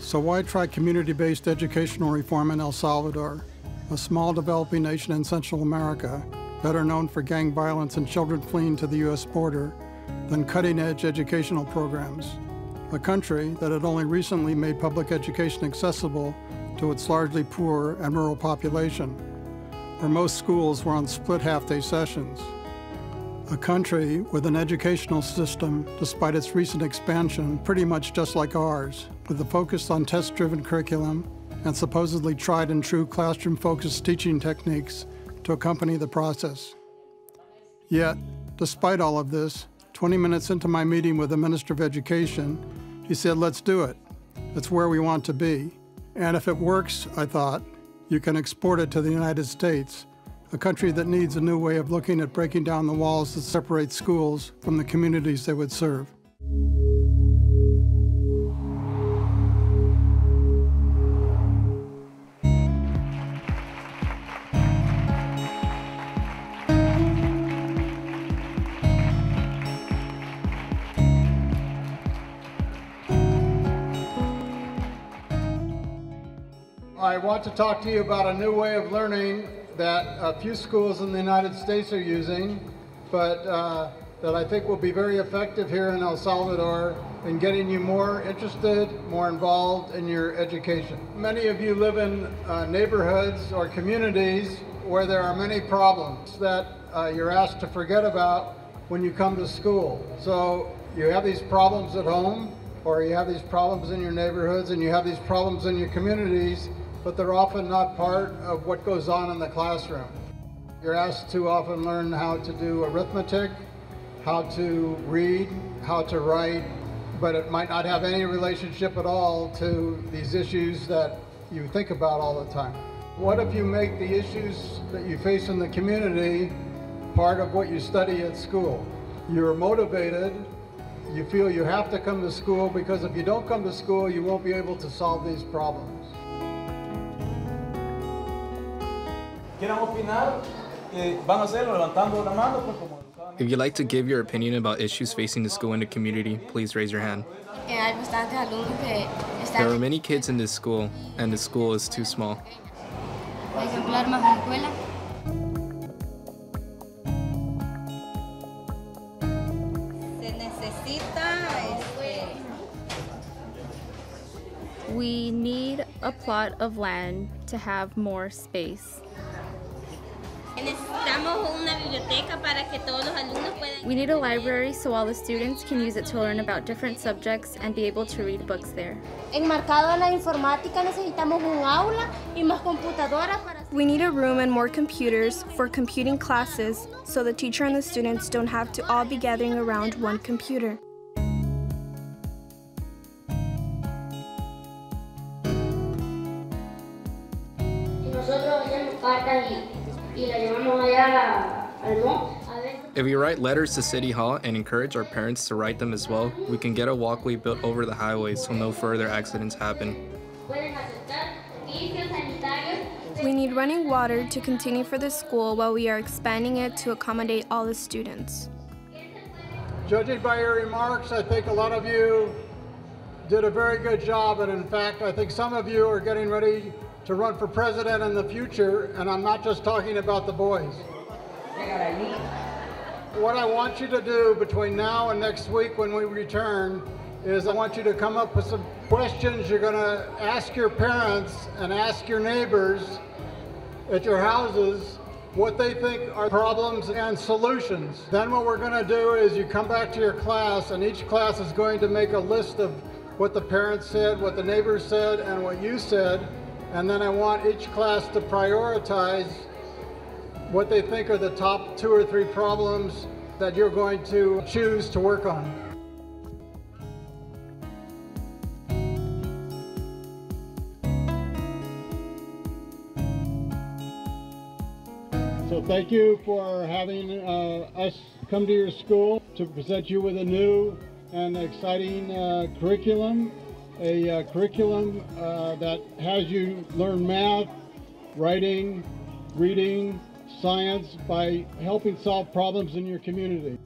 So why try community-based educational reform in El Salvador, a small developing nation in Central America, better known for gang violence and children fleeing to the U.S. border than cutting-edge educational programs? A country that had only recently made public education accessible to its largely poor and rural population, where most schools were on split half-day sessions. A country with an educational system, despite its recent expansion, pretty much just like ours, with a focus on test-driven curriculum and supposedly tried and true classroom-focused teaching techniques to accompany the process. Yet, despite all of this, 20 minutes into my meeting with the Minister of Education, he said, "Let's do it. It's where we want to be. And if it works," I thought, "you can export it to the United States, a country that needs a new way of looking at breaking down the walls that separate schools from the communities they would serve." I want to talk to you about a new way of learning that a few schools in the United States are using, but that I think will be very effective here in El Salvador in getting you more interested, more involved in your education. Many of you live in neighborhoods or communities where there are many problems that you're asked to forget about when you come to school. So you have these problems at home, or you have these problems in your neighborhoods, and you have these problems in your communities, but they're often not part of what goes on in the classroom. You're asked to often learn how to do arithmetic, how to read, how to write, but it might not have any relationship at all to these issues that you think about all the time. What if you make the issues that you face in the community part of what you study at school? You're motivated, you feel you have to come to school, because if you don't come to school, you won't be able to solve these problems. If you'd like to give your opinion about issues facing the school and the community, please raise your hand. There are many kids in this school, and the school is too small. We need a plot of land to have more space. We need a library so all the students can use it to learn about different subjects and be able to read books there. We need a room and more computers for computing classes so the teacher and the students don't have to all be gathering around one computer. If we write letters to City Hall and encourage our parents to write them as well, we can get a walkway built over the highway so no further accidents happen. We need running water to continue for the school while we are expanding it to accommodate all the students. Judging by your remarks, I think a lot of you did a very good job, and in fact, I think some of you are getting ready to run for president in the future, and I'm not just talking about the boys. What I want you to do between now and next week when we return is I want you to come up with some questions you're going to ask your parents and ask your neighbors at your houses what they think are problems and solutions. Then what we're going to do is you come back to your class, and each class is going to make a list of what the parents said, what the neighbors said, and what you said. And then I want each class to prioritize what they think are the top 2 or 3 problems that you're going to choose to work on. So thank you for having us come to your school to present you with a new and exciting curriculum. A curriculum that has you learn math, writing, reading, science by helping solve problems in your community.